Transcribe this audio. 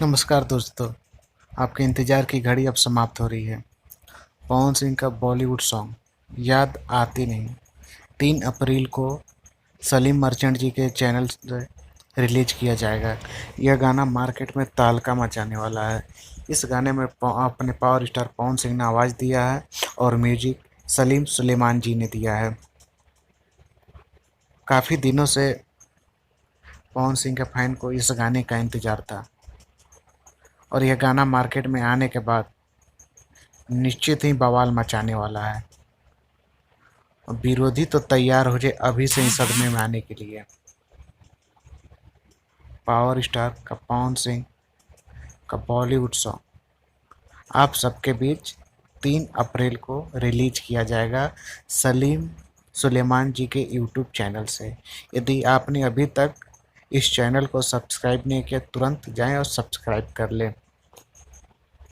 नमस्कार दोस्तों, आपके इंतज़ार की घड़ी अब समाप्त हो रही है। पवन सिंह का बॉलीवुड सॉन्ग याद आती नहीं 3 अप्रैल को सलीम मर्चेंट जी के चैनल से रिलीज किया जाएगा। यह गाना मार्केट में तहलका मचाने वाला है। इस गाने में अपने पावर स्टार पवन सिंह ने आवाज़ दिया है और म्यूजिक सलीम सुलेमान जी ने दिया है। काफ़ी दिनों से पवन सिंह के फैन को इस गाने का इंतज़ार था और यह गाना मार्केट में आने के बाद निश्चित ही बवाल मचाने वाला है। विरोधी तो तैयार हो जाए अभी से ही सदमे में आने के लिए। पावर स्टार का पवन सिंह का बॉलीवुड सॉन्ग आप सबके बीच 3 अप्रैल को रिलीज किया जाएगा सलीम सुलेमान जी के यूट्यूब चैनल से। यदि आपने अभी तक इस चैनल को सब्सक्राइब नहीं किया तुरंत जाएं और सब्सक्राइब कर लें।